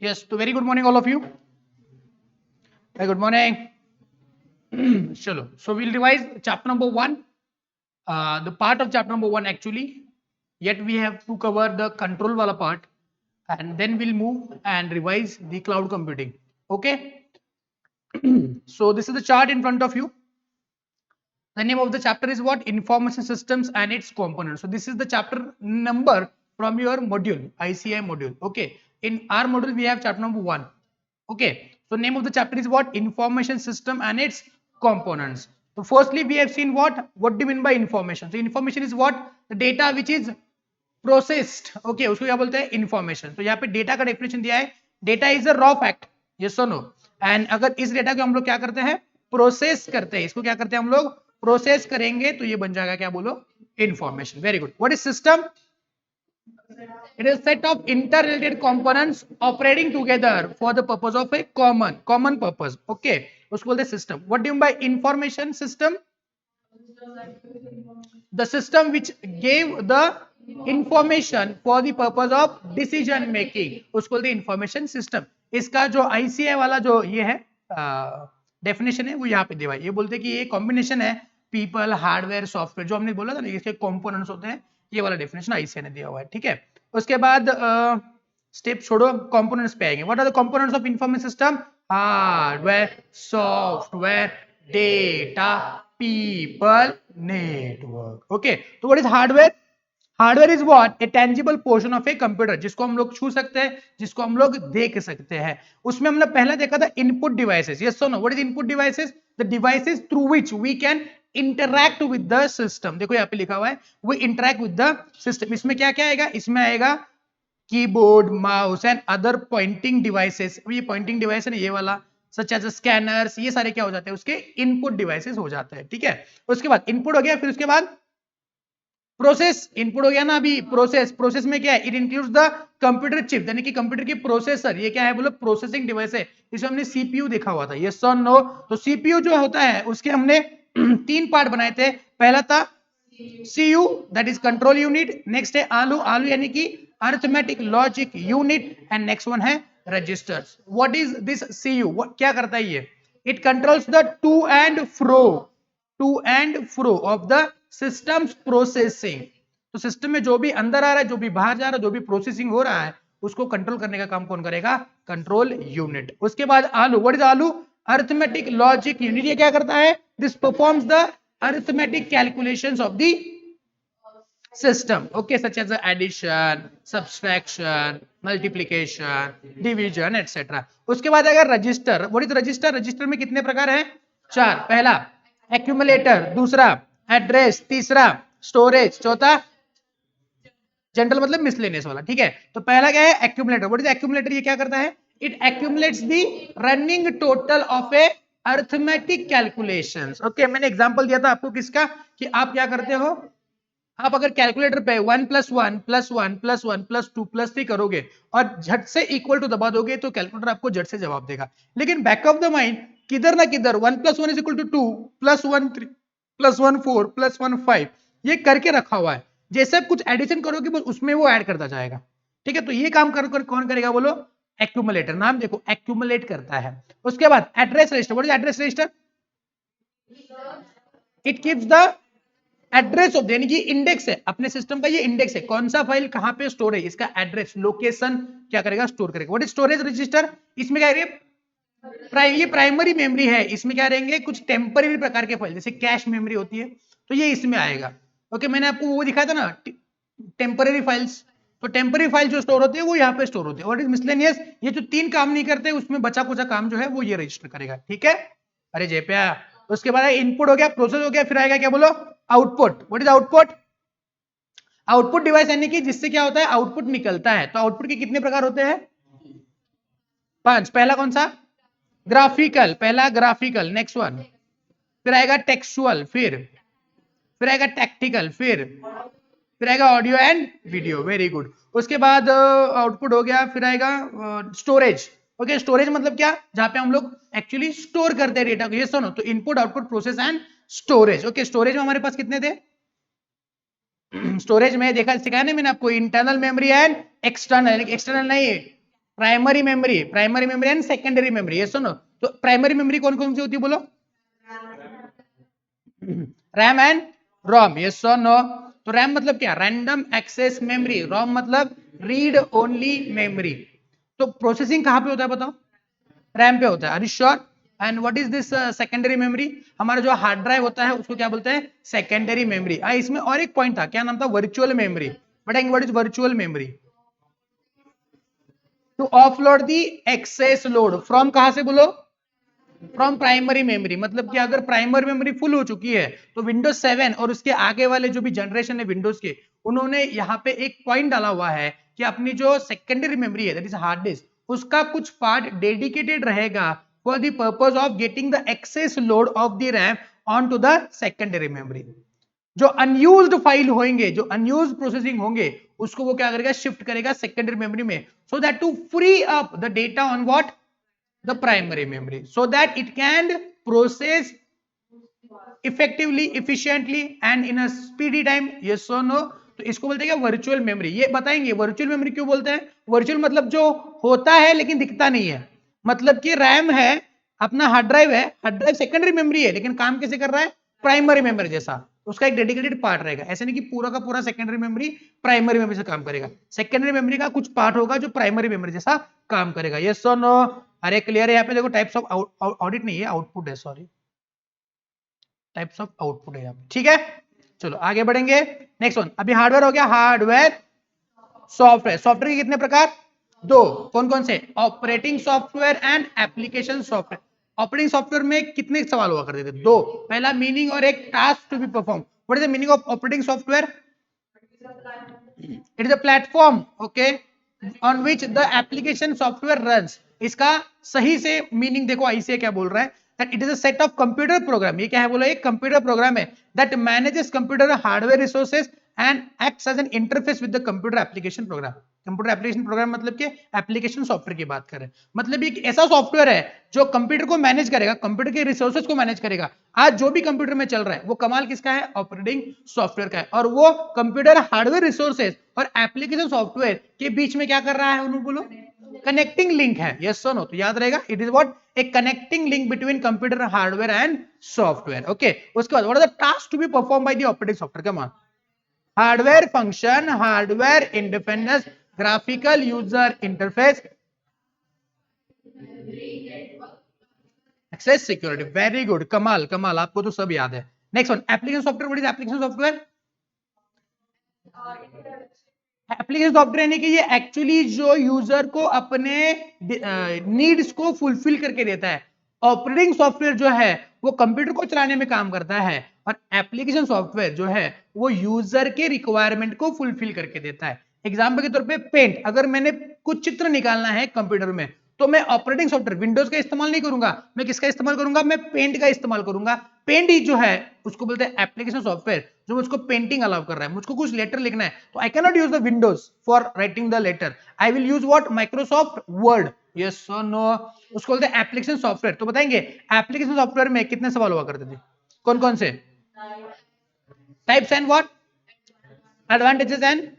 Yes, so very good morning, all of you. Very good morning. Chalo. So we'll revise chapter number one. The part of chapter number one actually. Yet we have to cover the control wala part, and then we'll move and revise the cloud computing. Okay. So this is the chart in front of you. The name of the chapter is what? Information systems and its components. So this is the chapter number from your module, ICI module. Okay. In our module, we have chapter number one. Okay. So name of the chapter is what? Information system and its components. So firstly, we have seen what? What do you mean by information? So information is what? The data which is processed okay उसको क्या बोलते हैं information तो यहाँ पे data का definition दिया है data is a raw fact yes और नो एंड अगर इस डेटा को हम लोग क्या करते हैं प्रोसेस करते हैं इसको क्या करते हैं हम लोग प्रोसेस करेंगे तो ये बन जाएगा क्या बोलो information very good what is system it is a set of interrelated components operating together for the purpose of a common purpose okay उसको बोलते हैं system what do you mean by information system the system which gave the information for the purpose of decision making उसको बोलते हैं information system इसका जो ICI वाला जो ये है डेफिनेशन है वो यहाँ पे दिया है ये बोलते हैं कि ये कॉम्बिनेशन है पीपल हार्डवेयर सॉफ्टवेयर जो हमने बोला था ना इसके कंपोनेंट्स होते हैं ये वाला डेफिनेशन ICI ने दिया हुआ है ठीक है उसके बाद स्टेप छोड़ो कंपोनेंट्स पे आएंगे what are the components of information system hardware software data people network okay so what is hardware is what a tangible portion of a computer जिसको हम लोग छू सकते हैं जिसको हम लोग देख सकते हैं उसमें हमने पहला देखा था input devices yes or no what is input devices the devices through which we can interact with the system देखो यहाँ पे लिखा हुआ है we interact with the system इसमें क्या क्या आएगा इसमें आएगा keyboard mouse and other pointing devices ये पॉइंटिंग डिवाइस है ना ये वाला सच एज स्कैनर्स ये सारे क्या हो जाते हैं उसके इनपुट डिवाइसेस हो जाते हैं ठीक है उसके बाद इनपुट हो गया फिर उसके बाद प्रोसेस इनपुट हो गया ना अभी प्रोसेस में क्या है it includes the computer chip यानी कि कंप्यूटर की प्रोसेसर ये क्या है बोलो प्रोसेसिंग डिवाइस है इसमें हमने सीपीयू देखा हुआ था यस और नो तो सीपीयू जो होता है उसके हमने तीन पार्ट बनाए थे पहला था CU that is control unit next है आलू आलू यानी कि arithmetic logic unit and next one है registers what is this CU क्या करता है ये it controls the to and fro of the systems processing तो सिस्टम में जो भी अंदर आ रहा है जो भी बाहर जा रहा है जो भी प्रोसेसिंग हो रहा है उसको कंट्रोल करने का काम कौन करेगा कंट्रोल यूनिट उसके बाद आलू व्हाट इज आलू अरिथमेटिक लॉजिक यूनिट ये क्या करता है this performs the arithmetic calculations of the system okay such as addition subtraction multiplication division etc उसके बाद अगर register what is register register में कितने प्रकार हैं चार पहला एक्यूमुलेटर दूसरा एड्रेस तीसरा स्टोरेज चौथा जनरल मतलब मिसलेनियस वाला ठीक है तो पहला क्या है एक्यूमुलेटर व्हाट इज एक्यूमुलेटर ये क्या करता है it accumulates the running total of A arithmetic calculations okay मैंने एग्जांपल दिया था आपको किसका कि आप क्या करते हो आप अगर कैलकुलेटर पे 1 + 1 + 1 + 1 + 2 + 3 करोगे और झट से इक्वल टू दबा दोगे तो कैलकुलेटर आपको झट से जवाब देगा लेकिन बैक ऑफ द माइंड किधर ना किधर 1 + 1 = 2 + 1 3 + 1 4 + 1 5 ये करके रखा हुआ है जैसे आप कुछ एडिशन करोगे बस उसमें वो ऐड करता जाएगा ठीक है तो ये काम कर कौन करेगा बोलो एक्यूमुलेटर नाम देखो एक्यूमुलेट करता है उसके बाद address register what is address register it keeps the address of यानी कि इंडेक्स है अपने सिस्टम का ये इंडेक्स है कौन सा फाइल कहां पे स्टोर है इसका एड्रेस लोकेशन क्या करेगा स्टोर करेगा व्हाट इज स्टोरेज रजिस्टर इसमें क्या है ये प्राइमरी मेमोरी है इसमें क्या रहेंगे कुछ टेम्पररी प्रकार के फाइल जैसे कैश मेमोरी होती है तो ये इसमें आएगा ओके मैंने आपको वो दिखाया था ना टेम्पररी फाइल्स तो टेम्पररी फाइल जो स्टोर होते हैं वो यहाँ पे स्टोर होते हैं व्हाट इज मिसलेनियस ये जो तीन काम नहीं करते उसमें बचा कुचा काम जो है वो ये रजिस्टर करेगा ठीक है अरे जयप्या उसके बाद इनपुट हो गया प्रोसेस हो गया फिर आएगा क्या बोलो output what is output output device यानी कि जिससे क्या होता है आउटपुट निकलता है तो आउटपुट के कितने प्रकार होते हैं पांच पहला कौन सा ग्राफिकल पहला ग्राफिकल नेक्स्ट वन फिर आएगा टेक्सुअल फिर आएगा टैक्टिकल फिर आएगा audio and video very good उसके बाद आउटपुट हो गया फिर आएगा स्टोरेज ओके स्टोरेज मतलब क्या जहां पे हम लोग एक्चुअली स्टोर करते हैं डेटा को ये सुनो तो input output process and storage okay storage में हमारे पास कितने थे स्टोरेज में देखा सिखाया ना मैंने आपको इंटरनल मेमोरी एंड एक्सटर्नल नहीं primary memory and secondary memory, ये सुनो। तो प्राइमरी मेमोरी कौन कौन सी होती है बोलो? रैम एंड रोम, यस और नो? तो रैम मतलब क्या? Random access memory. रोम मतलब रीड ओनली मेमोरी। तो प्रोसेसिंग कहां पे होता है बताओ? रैम पे होता है। Are you sure? And what is this secondary memory? हमारा जो हार्ड ड्राइव होता है उसको क्या बोलते हैं? Secondary memory. इसमें और एक पॉइंट था, क्या नाम था? Virtual memory. बताएंगे what is virtual memory? To offload the excess load from, कहां से बोलो? From primary memory. मतलब कि अगर प्राइमरी मेमोरी फुल हो चुकी है तो विंडोज 7 और उसके आगे वाले जो भी जनरेशन है विंडोज के, उन्होंने यहाँ पे एक पॉइंट डाला हुआ है कि अपनी जो सेकेंडरी मेमोरी है दैट इज हार्ड डिस्क, उसका कुछ पार्ट डेडिकेटेड रहेगा for the purpose of getting the access load of the RAM on to the secondary memory. जो अनयूज्ड फाइल होंगे, जो अनयूज्ड प्रोसेसिंग होंगे, उसको वो क्या करेगा? शिफ्ट करेगा सेकेंडरी मेमोरी में, so that to free up the data on what? the primary memory, so that it can process effectively, efficiently and in a speedy time, yes or no? तो इसको बोलते हैं क्या? Virtual memory. ये बताएंगे virtual memory क्यों बोलते हैं? वर्चुअल मतलब जो होता है लेकिन दिखता नहीं है। मतलब कि रैम है, अपना हार्ड ड्राइव है, हार्ड ड्राइव सेकेंडरी मेमोरी है लेकिन काम कैसे कर रहा है? प्राइमरी मेमोरी जैसा। उसका एक डेडिकेटेड पार्ट रहेगा। ऐसे नहीं कि पूरा का पूरा सेकेंडरी मेमोरी प्राइमरी मेमोरी से काम करेगा। सेकेंडरी मेमोरी का कुछ पार्ट होगा जो प्राइमरी मेमोरी जैसा काम करेगा। यस और नो? अरे क्लियर है? यहाँ पे देखो टाइप्स ऑफ ऑडिट नहीं है, आउटपुट है, सॉरी, टाइप्स ऑफ आउटपुट है यहाँ पे। ठीक है, चलो आगे बढ़ेंगे। नेक्स्ट वन, अभी हार्डवेयर हो गया। Hardware, software. सॉफ्टवेयर के कितने प्रकार? दो। कौन कौन से? Operating software and application software. Operating software में कितने सवाल हुआ करते थे? दो। पहला मीनिंग और एक task to be perform. What is the meaning of operating software? It is a platform, okay, on which the application software runs. इसका सही से मीनिंग देखो, आईसीए क्या बोल रहा है? That it is a set of computer program. ये क्या है बोला? एक कंप्यूटर प्रोग्राम है that manages computer hardware resources and acts as an interface with the computer application program. Computer application program मतलब कि एप्लीकेशन सॉफ्टवेयर की बात करें, मतलब एक ऐसा सॉफ्टवेयर है जो कंप्यूटर को मैनेज करेगा, कंप्यूटर के रिसोर्सेज को मैनेज करेगा। आज जो भी कंप्यूटर में चल रहा है वो कमाल किसका है? ऑपरेटिंग सॉफ्टवेयर का है। और वो कंप्यूटर हार्डवेयर रिसोर्सेज और एप्लीकेशन सॉफ्टवेयर के बीच में क्या कर रहा है? उन्होंने बोलो, कनेक्टिंग लिंक है। Yes sir no? तो याद रहेगा, it is what? A connecting link between computer hardware and software. Okay, उसके बाद what are the task to be perform by the operating software? Come on. Hardware function, hardware independence, graphical user interface, access security. Very good, कमाल कमाल, आपको तो सब याद है। Next one, application software. What is application software? Application software यानी कि ये एक्चुअली जो यूजर को अपने नीड्स को फुलफिल करके देता है। ऑपरेटिंग सॉफ्टवेयर जो है वो कंप्यूटर को चलाने में काम करता है, और एप्लीकेशन सॉफ्टवेयर जो है वो यूजर के रिक्वायरमेंट को फुलफिल करके देता है। एग्जाम्पल के तौर पे पेंट, अगर मैंने कुछ चित्र निकालना है कंप्यूटर में, तो मैं ऑपरेटिंग सॉफ्टवेयर विंडोज का इस्तेमाल नहीं करूंगा, मैं किसका इस्तेमाल करूंगा? मैं पेंट का इस्तेमाल करूंगा। पेंट ही जो है उसको बोलते हैं एप्लीकेशन सॉफ्टवेयर, जो मुझको पेंटिंग अलाउ कर रहा है। मुझको कुछ लेटर लिखना है तो I can not use the Windows for writing the letter, I will use what? Microsoft Word. Yes और नो? उसको बोलते हैं एप्लीकेशन सॉफ्टवेयर। तो बताएंगे एप्लीकेशन सॉफ्टवेयर में कितने सवाल हुआ करते थे? कौन कौन से? Types and what? Advantages and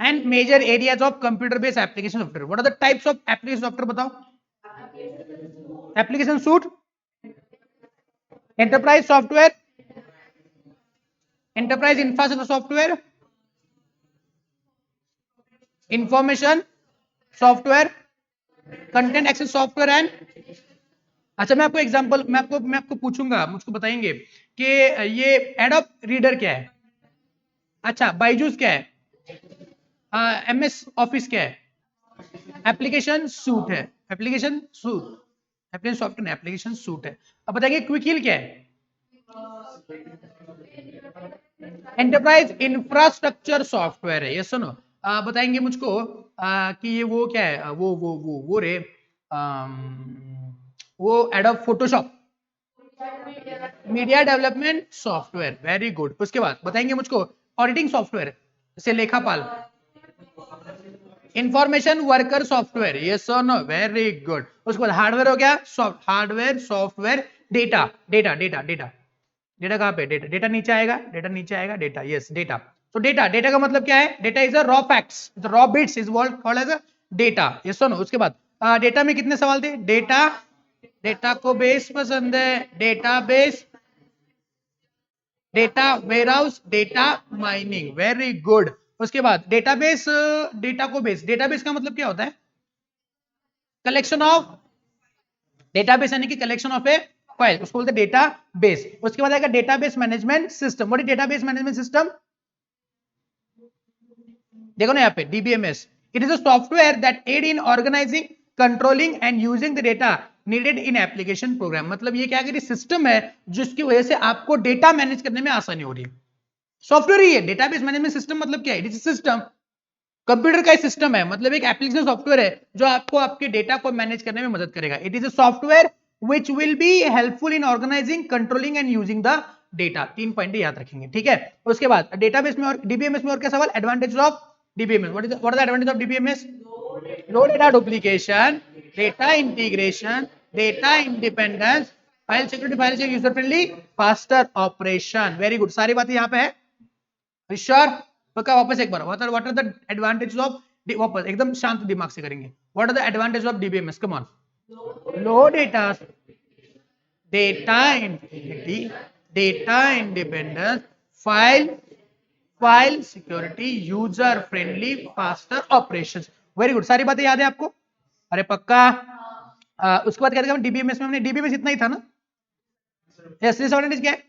and major areas of computer based application software. What are the types of application software? बताओ। application suite, enterprise software, enterprise infrastructure software, information software, content access software and, अच्छा मैं आपको example, मैं आपको पूछूंगा, मुझको बताएंगे कि ये एडोब रीडर क्या है? अच्छा बायजूस क्या है? एमएस ऑफिस क्या है? एप्लीकेशन सूट है। Application suit, application software, application suit है। अब बताइए क्विक हिल क्या है? एंटरप्राइज इंफ्रास्ट्रक्चर सॉफ्टवेयर है। ये सुनो, बताएंगे मुझको कि ये वो क्या है? वो रे, वो Adobe Photoshop, media development software. Very good. उसके बाद बताएंगे मुझको ऑडिटिंग सॉफ्टवेयर, जैसे लेखापाल, इंफॉर्मेशन वर्कर सॉफ्टवेयर। यस और नो? Very good. उसके बाद हार्डवेयर हो गया, hardware software, data data data data data कहाँ पे? डेटा, डेटा नीचे आएगा, डेटा नीचे आएगा, डेटा, यस डेटा। तो डेटा, डेटा का मतलब क्या है? Data is a raw facts, raw bits is called as a data. ये सुनो, उसके बाद डेटा में कितने सवाल थे? डेटा, डेटा को बेस पसंद है, data base, data warehouse, data mining, very good. उसके बाद डेटाबेस, डेटा को बेस, डेटाबेस का मतलब क्या होता है? कलेक्शन ऑफ, डेटाबेस यानी कि कलेक्शन ऑफ ए फाइल, उसको बोलते हैं डेटाबेस। उसके बाद आएगा database management system. What is database management system? देखो ना यहाँ पे DBMS, it is a software that aid in organizing, controlling and using the data needed in application program. मतलब ये क्या है? सिस्टम है जिसकी वजह से आपको डेटा मैनेज करने में आसानी हो रही है। सॉफ्टवेयर ही है डेटाबेस मैनेजमेंट सिस्टम। मतलब क्या है? इट इज सिस्टम, कंप्यूटर का सिस्टम है, मतलब एक एप्लीकेशन सॉफ्टवेयर है जो आपको आपके डेटा को मैनेज करने में मदद करेगा। It is a software which will be helpful in organizing, controlling and using the data. 3 point याद रखेंगे, ठीक है। उसके बाद डेटाबेस में और डीबीएमएस में और क्या सवाल? Advantage of DBMS, what are the advantage of DBMS? Low data duplication, data integration, data independence, file security, file user friendly, faster operation. Very good, सारी बातें यहाँ पे है। श्योर? पक्का? वापस एक बार, what are the advantage of, वापस एकदम शांत दिमाग से करेंगे। What are the advantage of DBMS? Come on. Low data, data integrity, data independence, file, file security, user friendly, faster operations. Very good, सारी बातें याद है आपको? अरे पक्का। उसके बाद कहते हैं डीबीएमएस में, हमने डीबीएमएस इतना ही था ना? यस, डिसएडवांटेज क्या है?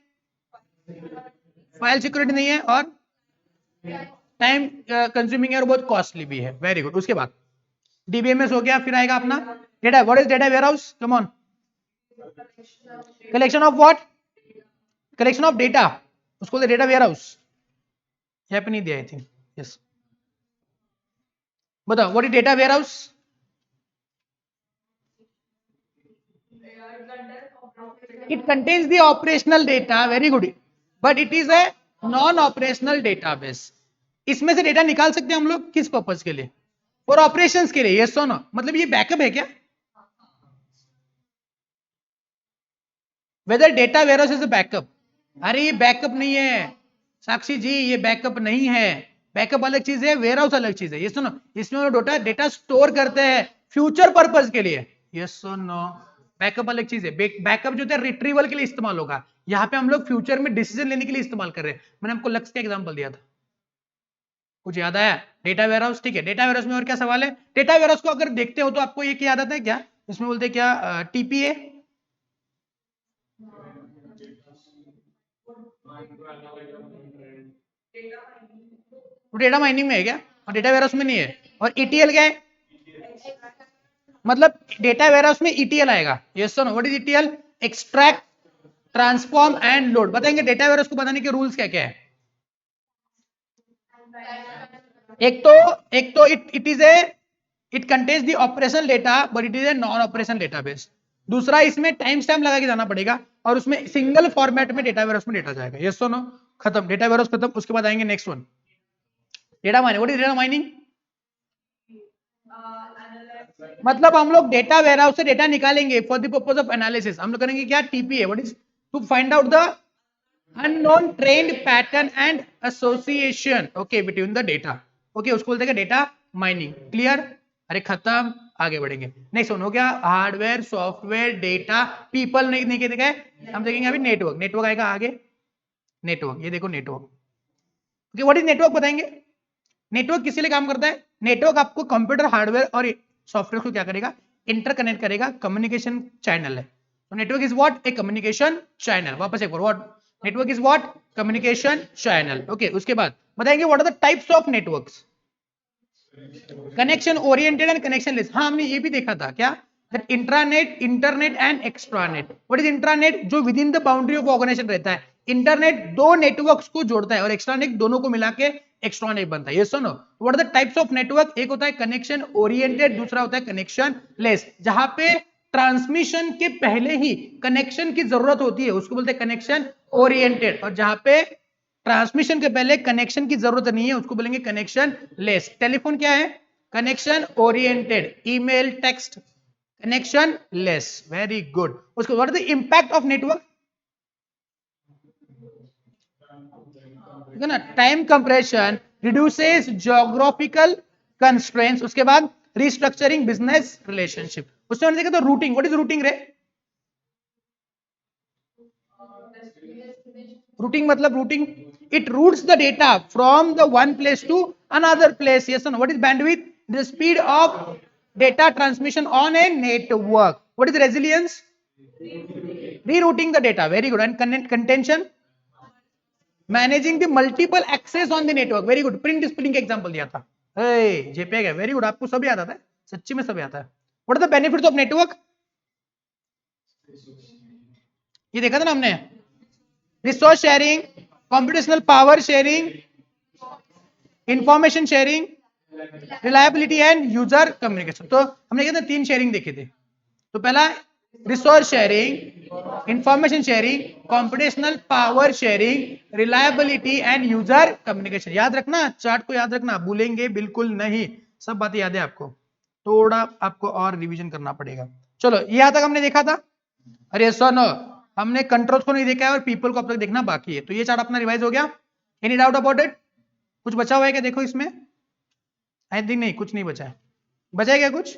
फाइल सिक्योरिटी नहीं है और टाइम कंज्यूमिंग है और बहुत कॉस्टली भी है। Very good. उसके बाद डीबीएमएस हो गया, फिर आएगा अपना data. What is data warehouse? Come on. Collection of what? Collection of data, उसको डेटा वेयरहाउस। यहाँ पे नहीं दिया आई थिंक। यस, बताओ what is data warehouse? It contains the operational data, very good, but it is a non operational database. इसमें से data निकाल सकते हैं हम लोग, किस पर्पज के लिए? फॉर ऑपरेशंस के लिए। Yes so no? मतलब ये बैकअप है क्या? Whether data warehouse is a backup? अरे ये बैकअप नहीं है साक्षी जी, ये बैकअप नहीं है। बैकअप अलग चीज है, वेयरहाउस अलग चीज है। ये सुनो, इसमें वो डेटा डेटा स्टोर करते हैं फ्यूचर पर्पज के लिए। यस सुनो, बैकअप अलग चीज है। बैकअप जो है रिट्रीवल के लिए इस्तेमाल होगा। यहाँ पे हम लोग फ्यूचर में डिसीजन लेने के लिए इस्तेमाल कर रहे हैं। मैंने आपको लक्ष्य का एग्जांपल दिया था, कुछ याद आया? डेटा वेयरहाउस, ठीक है। डेटा वेयरहाउस में और क्या सवाल है? डेटा वेयरहाउस को अगर देखते हो तो आपको ये क्या याद आता है क्या? इसमें बोलते हैं क्या? टीपीए, तो डेटा माइनिंग में है क्या? और डेटा वेयरहाउस में नहीं है। और ईटीएल क्या है? मतलब डेटा वेयरहाउस में ईटीएल आएगा। यस और no? What is ETL? Extract, transform and load. बताएंगे डेटा वेयरहाउस को बताने के रूल्स क्या क्या है? एक तो it is a, it contains the operational data but it is a non operational database. दूसरा, इसमें टाइम स्टैम्प लगा के जाना पड़ेगा और उसमें सिंगल फॉर्मेट में डेटा वेयरहाउस में डेटा जाएगा। यस और नो? खत्म, डेटा वेयरहाउस खत्म। उसके बाद आएंगे next one, data mining. What is data mining? मतलब हम लोग डेटा वेयरहाउस से डेटा निकालेंगे for the purpose of analysis. हम लोग करेंगे क्या? TPA, what is? To find out the unknown trend pattern and association, okay, between the data. Okay, उसको बोलते हैं डेटा माइनिंग। क्लियर? अरे खत्म, आगे बढ़ेंगे। नेक्स्ट वन हो गया हार्डवेयर, सॉफ्टवेयर, डेटा, पीपल। नहीं देखा है, हम देखेंगे अभी नेटवर्क। नेटवर्क आएगा आगे, नेटवर्क, ये देखो network. Okay, what is network बताएंगे? नेटवर्क किसी लिए काम करता है? नेटवर्क आपको कंप्यूटर हार्डवेयर और सॉफ्टवेयर को क्या करेगा? इंटरकनेक्ट करेगा, कम्युनिकेशन चैनल है। तो network is what? A communication channel. वापस एक बार, what? Network is what? Communication channel. Okay, उसके बाद बताएंगे what are the types of networks? Connection oriented and connectionless. हाँ, हमने ये भी देखा था क्या? That intranet, internet and extranet. What is intranet? जो within the boundary of organisation रहता है। इंटरनेट दो नेटवर्क्स को जोड़ता है और एक्सट्रानेट दोनों को मिला के एक्सट्रानेट बनता है। ये सुनो, what are the types of network? एक होता है कनेक्शन ओरिएंटेड, दूसरा होता है कनेक्शन लेस। जहां पे ट्रांसमिशन के पहले ही कनेक्शन की जरूरत होती है उसको बोलते हैं कनेक्शन ओरिएंटेड, और जहां पे ट्रांसमिशन के पहले कनेक्शन की जरूरत नहीं है उसको बोलेंगे कनेक्शन लेस। टेलीफोन क्या है? Connection oriented. Email, text, connection less. Very good. उसको what is the impact of network? ठीक है ना, time compression, reduces geographical constraints, उसके बाद रिस्ट्रक्चरिंग बिजनेस रिलेशनशिप। उसमें हमने देखा तो रूटिंग, व्हाट इज रूटिंग रे? रूटिंग मतलब routing, it routes the data from the one place to another place. Yes और no? What is bandwidth? The speed of data transmission on a network. What is resilience? Rerouting the data. Very good. And contention? Managing the multiple access on the network. Very good. Print splitting का example दिया था। JPEG है। Very good, आपको सब याद आता है, सच्ची में सब आता है। What are the benefits of network? ये देखा था ना हमने, resource sharing, computational power sharing, information sharing, reliability and user communication. तो हमने कहते हैं 3 शेयरिंग देखे थे। तो पहला resource sharing, information sharing, computational power sharing, reliability and user communication. याद रखना, चार्ट को याद रखना, भूलेंगे बिल्कुल नहीं, सब बातें याद है आपको, थोड़ा आपको और रिवीजन करना पड़ेगा। चलो यहां तक हमने देखा था। अरे सुनो, हमने कंट्रोल को नहीं देखा है और पीपल को अब तक देखना बाकी है। तो ये चार्ट अपना रिवाइज हो गया। Any doubt about it? कुछ बचा हुआ है क्या देखो इसमें? आई थिंक नहीं, कुछ नहीं बचा है। बचा है क्या कुछ?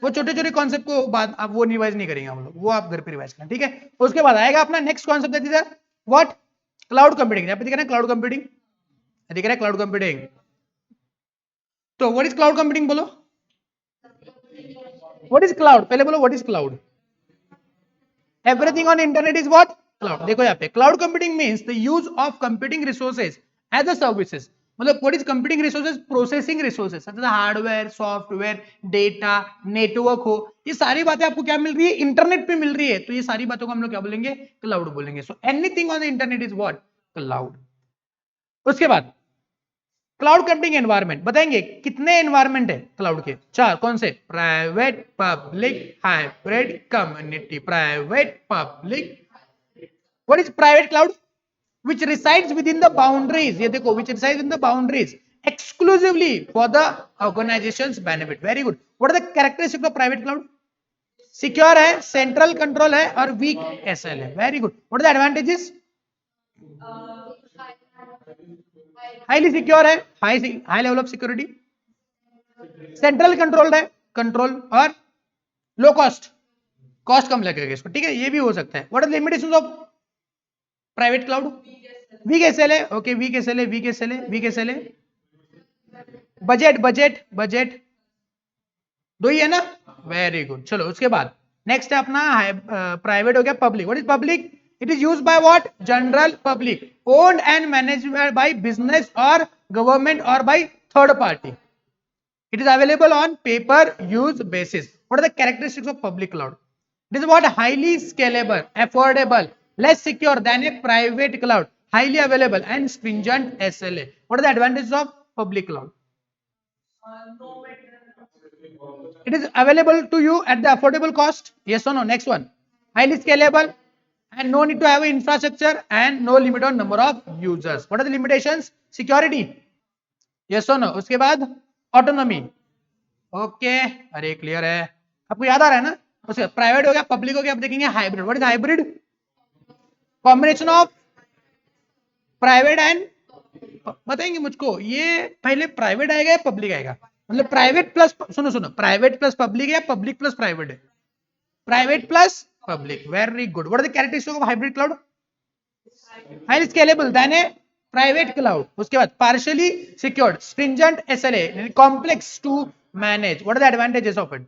वो छोटे छोटे कॉन्सेप्ट को बाद आप वो रिवाइज नहीं करेंगे हम लोग, वो आप घर पे रिवाइज करना, ठीक है। उसके बाद आएगा अपना next concept, that is what? Cloud computing. यहाँ पे दिख रहा है क्लाउड कंप्यूटिंग, दिख रहा है क्लाउड कंप्यूटिंग। तो व्हाट इज क्लाउड कंप्यूटिंग बोलो? What is cloud? पहले बोलो what is cloud? Everything on internet is what? Cloud. देखो यहाँ पे cloud computing means the use of computing resources as a services. मतलब what is computing resources? Processing resources such as hardware, software, data, network हो, ये सारी बातें आपको क्या मिल रही है? इंटरनेट पे मिल रही है। तो ये सारी बातों को हम लोग क्या बोलेंगे? क्लाउड बोलेंगे। So anything on the internet is what? Cloud. उसके बाद क्लाउड कंप्यूटिंग एनवायरनमेंट बताएंगे कितने एनवायरनमेंट है क्लाउड के? 4। कौन से? Private, public, hybrid, community. Private, public, what is private cloud? which resides within the boundaries, ये देखो, which resides in the boundaries exclusively for the organization's benefit. Very good. What are the characteristics of private cloud? Secure है, central control है और weak SL है। Very good. What are the advantages? Highly secure है, high level of security, central controlled है, control, और low cost, cost कम लगेगा इसको, ठीक है, ये भी हो सकता है। What are the limitations of private cloud? Weak SL है, ओके, वीक एसएल है, वीक एसएल है, वीक एसएल है। बजट, बजट, बजट, दो ही है ना? Very good. चलो उसके बाद नेक्स्ट है अपना प्राइवेट हो गया। Public, what is public? It is used by what? General public, owned and managed by business और गवर्नमेंट और by third party. It is available on pay-per use basis. What are the characteristics of public cloud? It is what? Highly scalable, affordable, less secure than a private cloud, highly available and stringent SLA. What are the advantages of public cloud? It is available to you at the affordable cost. Yes or no? Next one. Highly scalable and no need to have infrastructure and no limit on number of users. What are the limitations? Security. Yes or no? उसके बाद autonomy. Okay, अरे clear है, आपको याद आ रहा है ना? उसके प्राइवेट हो गया, पब्लिक हो गया। अब देखेंगे hybrid. What is hybrid? Combination of private and, बताएंगे मुझको ये पहले प्राइवेट आएगा या पब्लिक आएगा? मतलब प्राइवेट प्लस, सुनो सुनो, प्राइवेट प्लस पब्लिक या पब्लिक प्लस प्राइवेट है? Private plus public. Very good. What are the characteristics of hybrid cloud? Highly scalable than a private cloud. उसके बाद partially secured, stringent SLA, complex to manage. What are the advantages of it?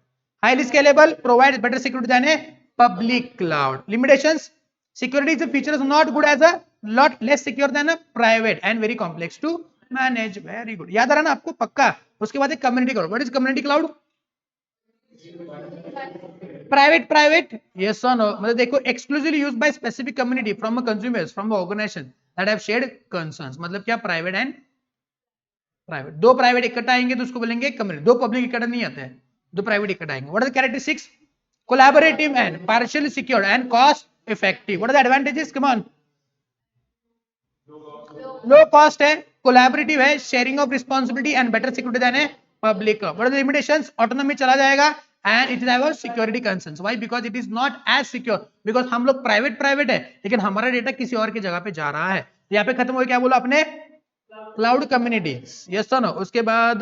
Highly scalable, provides better security than a public cloud. Limitations, security is a feature is not good as a lot less secure than a private and very complex to manage. Very good, याद आ रहा ना आपको पक्का? उसके बाद एक community cloud. What is community cloud? Private, private, yes और no? मतलब देखो, exclusively used by specific community from consumers from organisation that have shared concerns. मतलब क्या? प्राइवेट एंड प्राइवेट, दो प्राइवेट इकट्ठा आएंगे तो उसको बोलेंगे कम्युनिटी। दो पब्लिक इकट्ठा नहीं आते हैं, दो प्राइवेट इकट्ठा आएंगे। What are the characteristics? Collaborative and partially secured and cost effective. What are the advantages? Come on. Low cost है, कोलैबोरेटिव है, sharing of responsibility and better security than a public. What are the limitations? Autonomy चला जाएगा and it is have security concerns. Why? Because it is not as secure, because हम लोग private private है लेकिन हमारा data किसी और की जगह पे जा रहा है। यहाँ पे खत्म हो गया, क्या बोला आपने, क्लाउड कम्युनिटी, यस नो। उसके बाद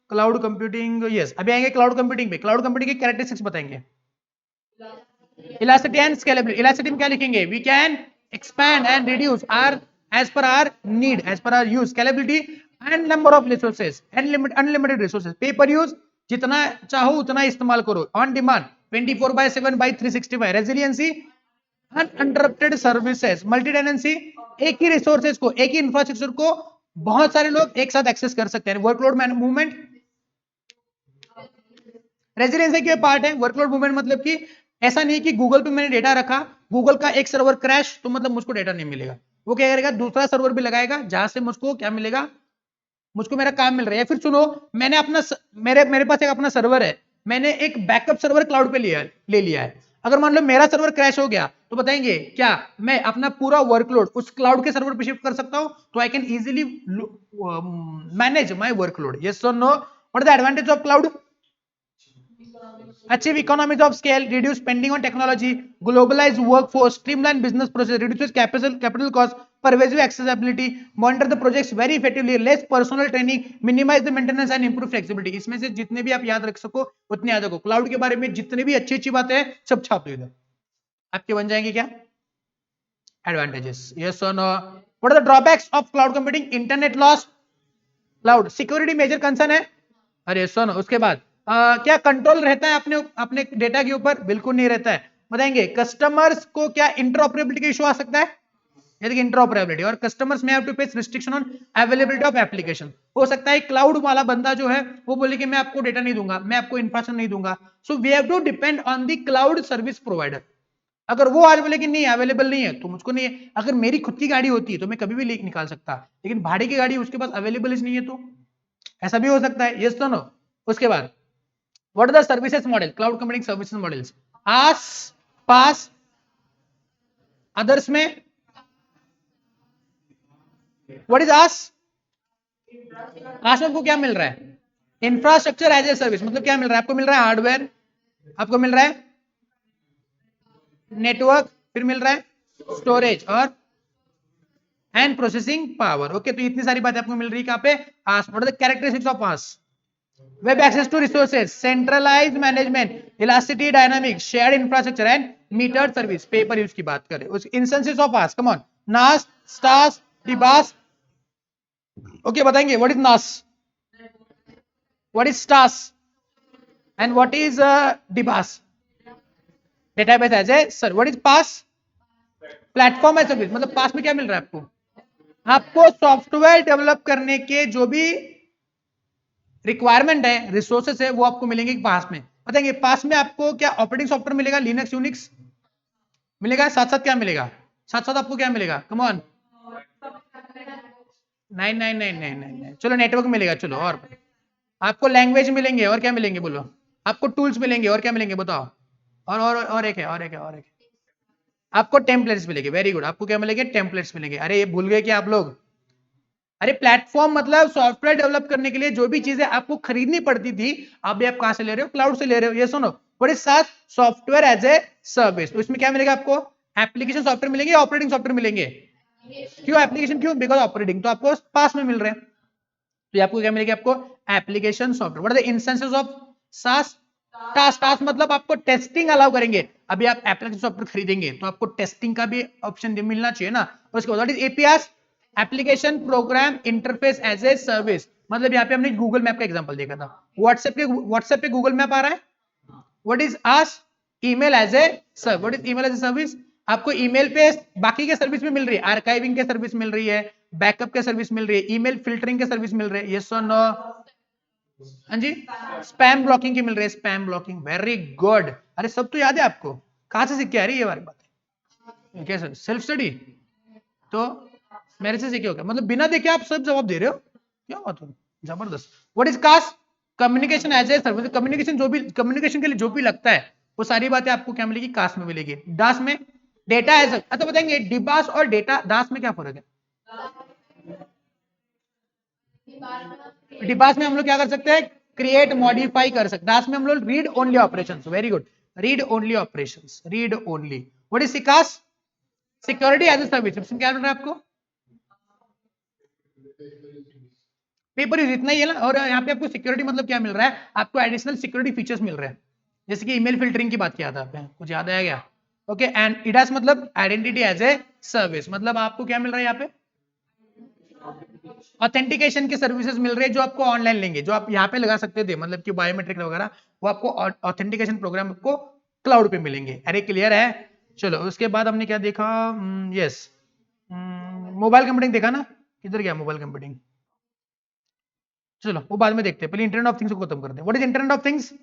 क्लाउड कंप्यूटिंग, यस, अभी आएंगे क्लाउड कंप्यूटिंग पे। क्लाउड कंप्यूटिंग की कैरेक्टरिस्टिक्स बताएंगे, इलास्टिसिटी एंड स्केलेबिलिटी। इलास्टिसिटी में क्या लिखेंगे, we can expand and reduce our as per our need, as per our use. Scalability and number of resources, unlimited resources, pay per use, जितना चाहो उतना इस्तेमाल करो। On demand 24/7/365। Resiliency, uninterrupted services. Multi tenancy, एक ही resources को, एक ही infrastructure को बहुत सारे लोग एक साथ एक्सेस कर सकते हैं। वर्कलोड मूवमेंट, रेजिलियंसी के पार्ट है। वर्कलोड मूवमेंट मतलब कि ऐसा नहीं कि गूगल पे मैंने डेटा रखा, गूगल का एक सर्वर क्रैश, तो मतलब मुझको डेटा नहीं मिलेगा। वो क्या करेगा, दूसरा सर्वर भी लगाएगा जहां से मुझको क्या मिलेगा, मुझको मेरा काम मिल रहा है। फिर सुनो, मैंने अपना मेरे पास एक अपना सर्वर है, मैंने एक बैकअप सर्वर क्लाउड पे ले लिया है। अगर मान लो मेरा सर्वर क्रैश हो गया तो बताएंगे क्या मैं अपना पूरा वर्कलोड उस क्लाउड के सर्वर पे शिफ्ट कर सकता हूं? तो I can easily manage my workload, yes और no. What is the advantage of cloud? Achieve economies of scale, reduce spending on technology, globalize workforce, streamline business process, reduces capital cost, pervasive accessibility, monitor the projects very effectively, less personal training, minimize the maintenance and improve flexibility। इसमें से जितने भी आप याद रख सको उतने याद रखो। क्लाउड के बारे में जितने भी अच्छी अच्छी बातें हैं सब छाप दो इधर, आपके बन जाएंगे क्या एडवांटेजेस, यस और no. What are the drawbacks of cloud computing? Internet loss, cloud security major concern है, अरे सुनो। उसके बाद क्या कंट्रोल रहता है अपने अपने डेटा के ऊपर? बिल्कुल नहीं रहता है। बताएंगे कस्टमर्स को क्या इंटरऑपरेबिलिटी का इशू आ सकता है? ये देखिए इंटरऑपरेबिलिटी, और कस्टमर्स में have to face restriction on availability of application. हो सकता है क्लाउड वाला बंदा जो है वो बोले कि मैं आपको डेटा नहीं दूंगा, मैं आपको इंफ्रास्ट्रक्चर नहीं दूंगा। So we have to depend on the cloud service provider. अगर वो आज बोले कि नहीं अवेलेबल नहीं है तो मुझको नहीं है। अगर मेरी खुद की गाड़ी होती है तो मैं कभी भी निकाल सकता, लेकिन भाड़े की गाड़ी उसके पास अवेलेबल नहीं है, तो ऐसा भी हो सकता है, यस तो नो। उसके बाद what are the services model, cloud computing services models? IaaS, PaaS, others में व्हाट इज आस? आस में आपको क्या मिल रहा है? इंफ्रास्ट्रक्चर एज ए सर्विस, मतलब क्या मिल रहा है आपको? मिल रहा है हार्डवेयर, आपको मिल रहा है नेटवर्क, फिर मिल रहा है स्टोरेज और एंड प्रोसेसिंग पावर। ओके, तो इतनी सारी बातें आपको मिल रही है कहां पे? AaS. What are the characteristics of aaS? Web access to resources, centralised management, elasticity, dynamic, shared infrastructure and metered service. Paper use की बात करें, उस instances of aaS, come on, NaaS, STaaS, DBaaS. Okay, बताएंगे what is NaaS, what is STaaS and what is DBaaS? Database as a सर। What is PaaS? Platform as service. मतलब PaaS में क्या मिल रहा है आपको? आपको सॉफ्टवेयर डेवलप करने के जो भी रिक्वायरमेंट है, रिसोर्सेस है, वो आपको मिलेंगे पास में। बताएंगे पास में आपको क्या ऑपरेटिंग सॉफ्टवेयर मिलेगा, लिनक्स यूनिक्स मिलेगा, साथ साथ क्या मिलेगा, साथ साथ आपको क्या मिलेगा, कम ऑन, नहीं नहीं नहीं नहीं नहीं नहीं, चलो नेटवर्क मिलेगा, चलो, और आपको लैंग्वेज मिलेंगे, और क्या मिलेंगे बोलो, आपको टूल्स मिलेंगे, और क्या मिलेंगे बताओ, और एक है, और एक है, आपको टेम्पलेट्स मिलेंगे, वेरी गुड, आपको क्या मिलेंगे, टेम्पलेट्स मिलेंगे। अरे ये भूल गए क्या आप लोग? अरे प्लेटफॉर्म मतलब सॉफ्टवेयर डेवलप करने के लिए जो भी चीजें आपको खरीदनी पड़ती थी, अभी आप कहां से ले रहे हो, क्लाउड से ले रहे हो। ये सुनो, व्हाट इज साथ सॉफ्टवेयर एज ए सर्विस। तो इसमें क्या मिलेगा आपको? एप्लीकेशन सॉफ्टवेयर मिलेंगे, ऑपरेटिंग सॉफ्टवेयर मिलेंगे। क्यों एप्लीकेशन, क्यों? बिकॉज ऑपरेटिंग तो आपको पास में मिल रहे हैं, तो आपको क्या मिलेगा, आपको application software. What are the instances of SaaS? Task, task मतलब आपको टेस्टिंग अलाउ करेंगे। अभी आप एप्लीकेशन सॉफ्टवेयर खरीदेंगे तो आपको टेस्टिंग का भी ऑप्शन मिलना चाहिए ना। उसके बाद what is API? Application program interface as a service. मतलब यहाँ पे हमने गूगल मैप का एग्जांपल देखा था, व्हाट्सएप पे गूगल मैप आ रहा है। What is IaaS? Email as a service. What is email as a service? आपको ईमेल पे बाकी के सर्विस भी मिल रही है, आर्काइविंग के सर्विस मिल रही है, बैकअप के सर्विस मिल रही है, ईमेल फिल्टरिंग के सर्विस मिल रहे हैं, यस और नो? हाँ जी, स्पैम ब्लॉकिंग की मिल रही है, स्पैम ब्लॉकिंग, वेरी गुड। अरे सब तो याद है आपको, कहां से सीख के आ रही है ये वाली बात? कैसे सेल्फ स्टडी? तो मेरे से सीखे हो क्या? मतलब बिना देखे आप सब जवाब दे रहे हो, क्या बात हो, जबरदस्त। What is CaaS? Communication as a service. Communication जो भी, कम्युनिकेशन के लिए जो भी लगता है वो सारी बातें आपको क्या मिलेगी, कास्ट में मिलेगी। दास में डेटा एज, अच्छा बताएंगे डिबास और डेटा दास में क्या फर्क है? डिबास में हम लोग क्या कर सकते हैं, क्रिएट मॉडिफाई कर सकते हैं। दास में हम लोग read only operations, very good, read only operations, read only. What is SECaaS? Security as a service. क्या मिल रहा है आपको? पेपर यूज इतना ही है ना। और यहाँ पे आपको सिक्योरिटी मतलब क्या मिल रहा है, आपको एडिशनल सिक्योरिटी फीचर्स मिल रहे हैं, जैसे कि ईमेल फिल्टरिंग की बात किया था आपने, कुछ याद आया क्या? ओके, एंड इडास मतलब आइडेंटिटी एज ए सर्विस, मतलब आपको क्या मिल रहा है यहाँ पे, ऑथेंटिकेशन के सर्विसेज मिल रहे हैं जो आपको ऑनलाइन लेंगे, जो आप यहाँ पे लगा सकते थे, मतलब कि बायोमेट्रिक वगैरह, वो आपको ऑथेंटिकेशन प्रोग्राम आपको क्लाउड पे मिलेंगे। अरे क्लियर है? चलो उसके बाद हमने क्या देखा, यस, मोबाइल कंप्यूटिंग देखा ना, किधर गया मोबाइल कंप्यूटिंग? चलो वो बाद में देखते हैं, पहले इंटरनेट ऑफ थिंग्स को खत्म करते हैं। What is internet of things?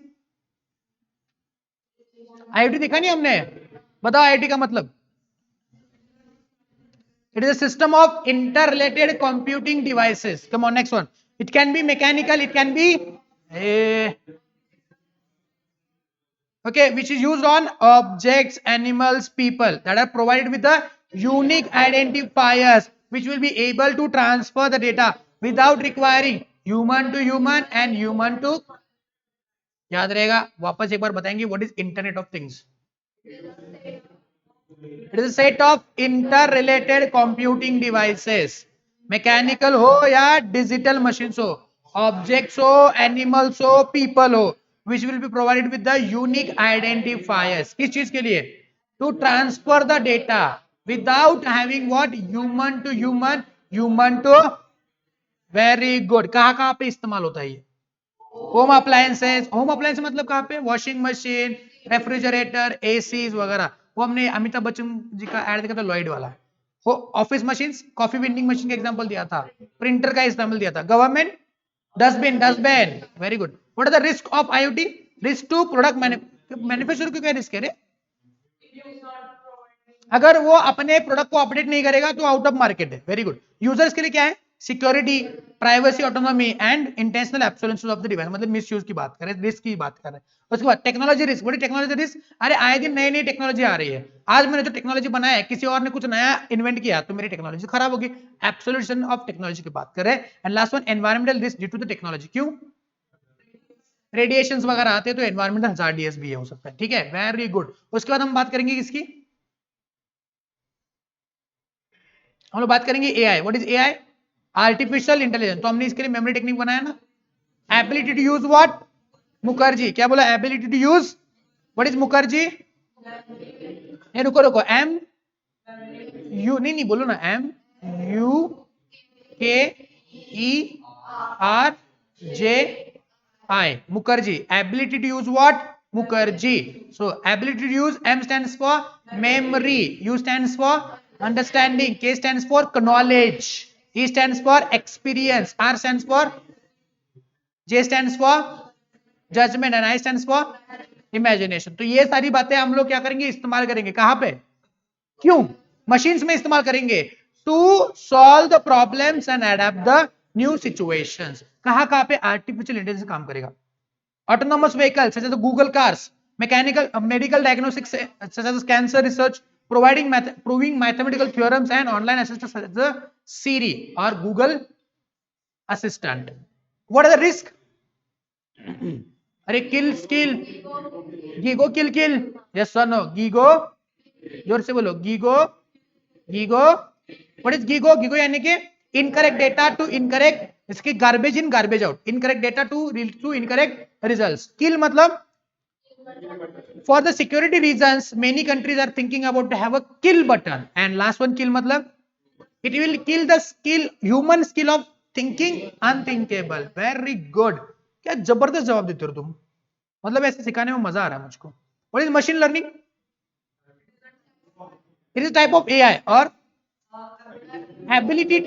IoT देखा नहीं हमने? बताओ आईओटी का मतलब। It is a system of interrelated computing devices. Come on, next one. It can be mechanical, it can be okay, which is used on objects, animals, people that are provided with the unique identifiers which will be able to transfer the data without requiring human to human and human to, याद रहेगा, वापस एक बार बताएंगे what is internet of things. It is a set of interrelated computing devices, mechanical हो या digital machine हो, objects हो, animals हो, पीपल हो, which will be provided with the unique identifiers, किस चीज के लिए, to transfer the data without having what, human to human, human to, very good. कहाँ पे इस्तेमाल होता है ये? Home appliances. होम अप्लायंस मतलब कहाँ पे, वॉशिंग मशीन, रेफ्रिजरेटर, एसीज वगैरह। वो हमने अमिताभ बच्चन जी का ऐड देखा था लॉयड वाला। वो office machine, coffee vending machine का एग्जांपल दिया था, प्रिंटर का एग्जांपल दिया था, government dustbin, dustbin, very good. What are the risk of IoT? Risk to product manufacturer को क्या रिस्क है रे? अगर वो अपने प्रोडक्ट को अपडेट नहीं करेगा तो आउट ऑफ मार्केट है। Very good. यूजर्स के लिए क्या है, security, privacy, autonomy and intentional absolution of the device, मतलब मिसयूज की बात करें, रिस्क की बात करें। उसके बाद technology risk. What is technology risk? अरे आए दिन नई नई टेक्नोलॉजी आ रही है, आज मैंने जो टेक्नोलॉजी बनाया है किसी और ने कुछ नया इन्वेंट किया तो मेरी टेक्नोलॉजी खराब होगी, एब्सोल्यूशन ऑफ टेक्नोलॉजी की बात करें। And last one, environmental risk due to the technology. क्यों? रेडिएशंस वगैरह आते हैं तो एनवायरमेंटल हजार्डियस भी हो सकता है। ठीक है, वेरी गुड। उसके बाद हम बात करेंगे किसकी, हम लोग बात करेंगे AI. What is AI? Artificial intelligence. तो हमने इसके लिए मेमोरी टेक्निक बनाया ना, ability to use what, Mukherjee क्या बोला, ability to use, what is Mukherjee? नहीं रुको रुको, एम यू नहीं बोलो ना, M U K E R J I, Mukherjee. Ability to use what, Mukherjee. So ability to use, M stands for memory, U stands for understanding, K stands for knowledge, E stands for experience, R stands for, J stands for judgement and I stands for imagination. तो ये सारी बातें हम लोग क्या करेंगे, इस्तेमाल करेंगे कहां पे, क्यों, मशीन्स में इस्तेमाल करेंगे to solve the problems and adapt the new situations. कहां पे आर्टिफिशियल इंटेलिजेंस काम करेगा, autonomous vehicle such as Google cars, mechanical medical diagnostics such as cancer research, proving mathematical theorems and online assistants such as Siri or Google Assistant. What are the risk? अरे kill skill, GIGO kill kill, yes और no, GIGO, जोर से बोलो, GIGO, GIGO. What is GIGO? GIGO यानी कि incorrect data to incorrect, इसकी garbage in garbage out, incorrect data to incorrect results. Kill मतलब for the security reasons many countries are thinking about to have a kill button, and last one kill matlab it will kill the skill, human skill of thinking unthinkable. very good, क्या जबरदस्त जवाब देते हो तुम, मतलब ऐसे सिखाने में मजा आ रहा है मुझको। What is machine learning? It is type of AI और ability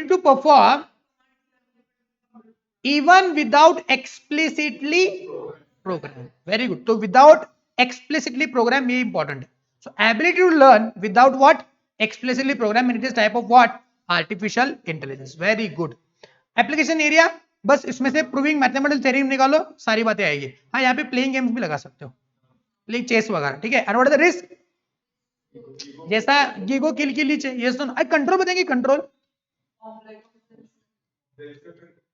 to perform even without explicitly program. Very good. So without explicitly program, ये important है. So ability to learn without what, explicitly program, and it is type of what, artificial intelligence. Very good. Application area, बस इसमें से proving mathematical theorem निकालो, सारी बातें आएगी। हाँ, यहाँ पे प्लेइंग गेम्स भी लगा सकते हो, प्लेइंग चेस वगैरह। ठीक है, and what is the risk? जैसा गीगो किल की लीचे, ये सुन, कंट्रोल बताएंगे, कंट्रोल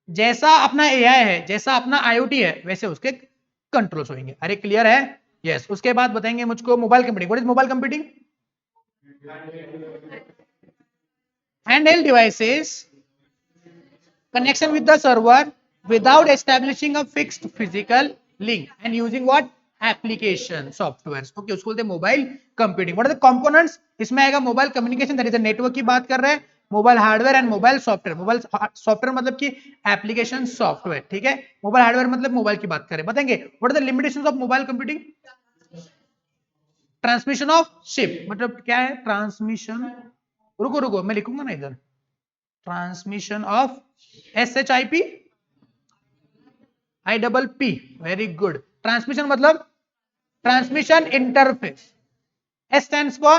जैसा अपना एआई है, जैसा अपना आईओटी है, वैसे उसके कंट्रोल्स होंगे। अरे क्लियर है? यस। उसके बाद बताएंगे मुझको mobile computing. What is mobile computing? Handheld devices connection with the server without establishing a fixed physical link and using what application softwares. Okay, उसको बोलते हैं mobile computing. What are the components? इसमें आएगा mobile communication, that is a network की बात कर रहे हैं, mobile hardware and mobile software. Mobile software मतलब कि एप्लीकेशन सॉफ्टवेयर, ठीक है. मोबाइल हार्डवेयर मतलब मोबाइल की बात करें, बताएंगे what are the limitations of mobile computing. Transmission of ship मतलब क्या है ट्रांसमिशन, रुको रुको मैं लिखूंगा ना इधर, transmission of SHIP IPP, very good. Transmission मतलब transmission interface. S stands for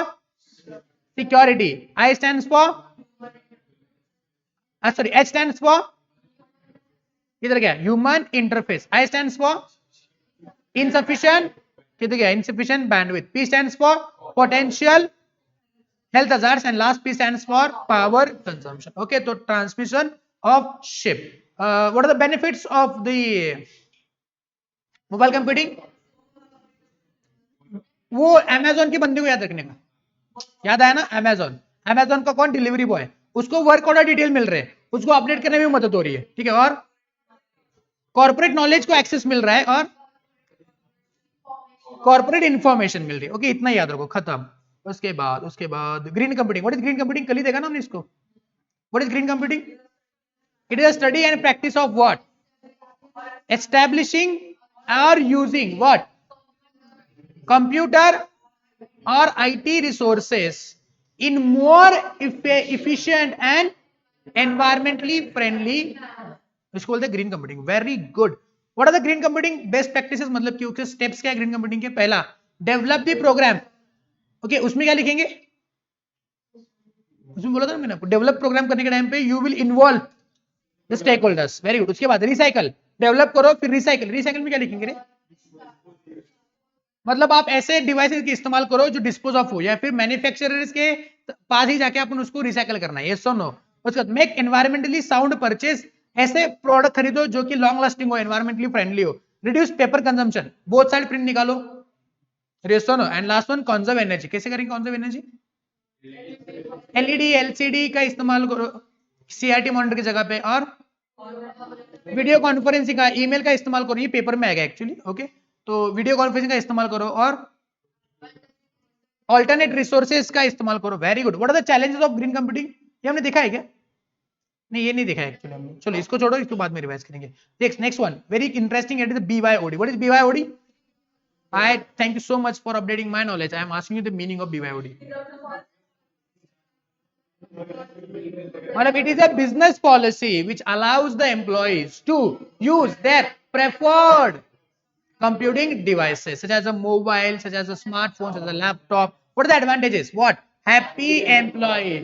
security, I stands for sorry, H stands for किधर गया human interface, I stands for insufficient, किधर गया insufficient bandwidth, P stands for potential health hazards and last P stands for power consumption. Okay, तो transmission of ship. What are the benefits of the mobile computing? वो Amazon के बंदे को याद रखने का, याद आया ना. अमेजोन का कौन डिलीवरी बॉय, उसको वर्क ऑर्डर डिटेल मिल रहे हैं, उसको अपडेट करने में मदद हो रही है, ठीक है. और कॉर्पोरेट नॉलेज को एक्सेस मिल रहा है और कॉर्पोरेट इंफॉर्मेशन मिल रही है. ओके, इतना याद रखो, खत्म. उसके बाद green computing. What is green computing, कल ही देखा ना हमने इसको. What is green computing? It is a study and practice of what establishing और using what computer or IT resources in more efficient and environmentally friendly, इसको बोलते हैं green computing. Very good. What are the green computing best practices, मतलब कि उसके steps क्या है green computing के. पहला, डेवलप द प्रोग्राम. ओके, उसमें क्या लिखेंगे, उसमें बोला था ना मैंने आपको, डेवलप प्रोग्राम करने के टाइम पे you will involve the stakeholders. Very good. उसके बाद रिसाइकल, डेवलप करो फिर रिसाइकल. रिसाइकल में क्या लिखेंगे रे, मतलब आप ऐसे डिवाइसेस की इस्तेमाल करो जो डिस्पोज ऑफ हो, या फिर मैन्युफैक्चरर्स के पास ही जाके अपन उसको रिसाइकल करना है. यस और नो. उसके बाद मेक एनवायरमेंटली साउंड परचेज, ऐसे प्रोडक्ट खरीदो जो कि लॉन्ग लास्टिंग हो, एनवायरमेंटली फ्रेंडली हो. Reduce paper consumption, both side print निकालो. यस और no. And last one conserve energy. कैसे करेंगे कंजर्व एनर्जी, एलईडी एलसीडी का इस्तेमाल करो सीआरटी मॉनिटर की जगह पे, और वीडियो कॉन्फ्रेंसिंग का, ईमेल का इस्तेमाल करो. ये पेपर में आएगा एक्चुअली. ओके, तो वीडियो कॉन्फ्रेंसिंग का इस्तेमाल करो और ऑल्टरनेट रिसोर्सेज का इस्तेमाल करो. Very good. What are the challenges of green computing, ये हमने देखा है क्या, नहीं ये नहीं देखा है एक्चुअली हमने. चलो इसको छोड़ो, इसके बाद में रिवाइज करेंगे. Next one very interesting, it is BYOD. What is BYOD? I thank you so much for updating my knowledge. I am asking you the meaning of BYOD. It is a business policy which allows the employees to use their preferred computing devices such as a mobile, such as a smartphone, such as a laptop. What are the advantages? What? Happy employee,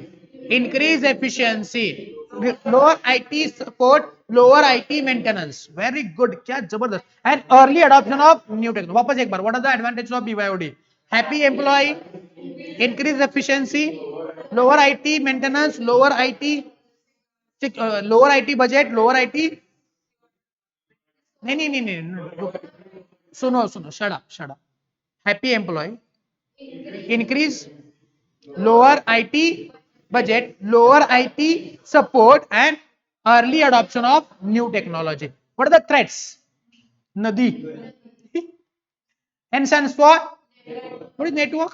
increase efficiency, lower IT support, lower IT maintenance. Very good. क्या जबरदस्त. And early adoption of new technology. वापस एक बार. What are the advantages of BYOD? Happy employee, increase efficiency, lower IT maintenance, lower IT budget, lower IT. नहीं, सुनो, shut up. Happy employee, increase lower IT budget, lower IT support and early adoption of new technology. What are the threats? Nadi. N stands for what is network?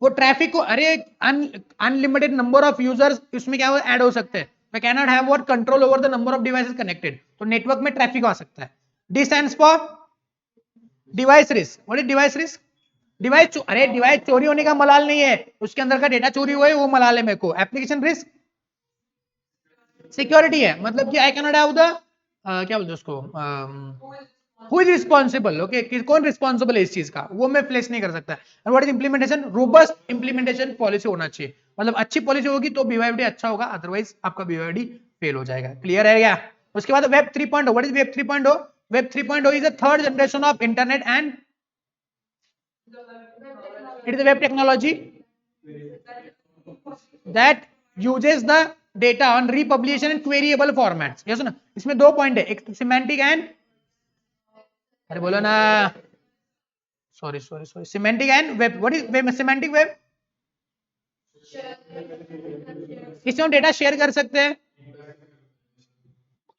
वो traffic को, अरे unlimited number of users इसमें क्या add हो सकते हैं. I cannot have what control over the number of devices connected. तो network में ट्रैफिक आ सकता है. D stands for device risk. What is device risk? Device चोरी होने का मलाल नहीं है, उसके अंदर का डेटा चोरी हुआ है वो मलाल है मेरे को. एप्लीकेशन रिस्क सिक्योरिटी है, मतलब कि आई कैन नॉट हैव द क्या बोलते हैं उसको, हु इज रिस्पॉन्सिबल. ओके, कौन रिस्पॉन्सिबल है इस चीज का, वो मैं प्लेस नहीं कर सकता. And what is implementation? Robust implementation policy होना चाहिए, मतलब अच्छी पॉलिसी होगी तो BYOD अच्छा होगा, अदरवाइज आपका BYOD फेल हो जाएगा. क्लियर है क्या? उसके बाद web 3.0. What is web 3.0? Web 3.0 is a third generation of internet and it is a web technology that uses the data on republication and queryable formats. yes ना. इसमें दो पॉइंट है, एक सिमेंटिक एंड, अरे बोलो ना, sorry semantic and web, what is web? Semantic web इसमें हम डेटा शेयर कर सकते हैं,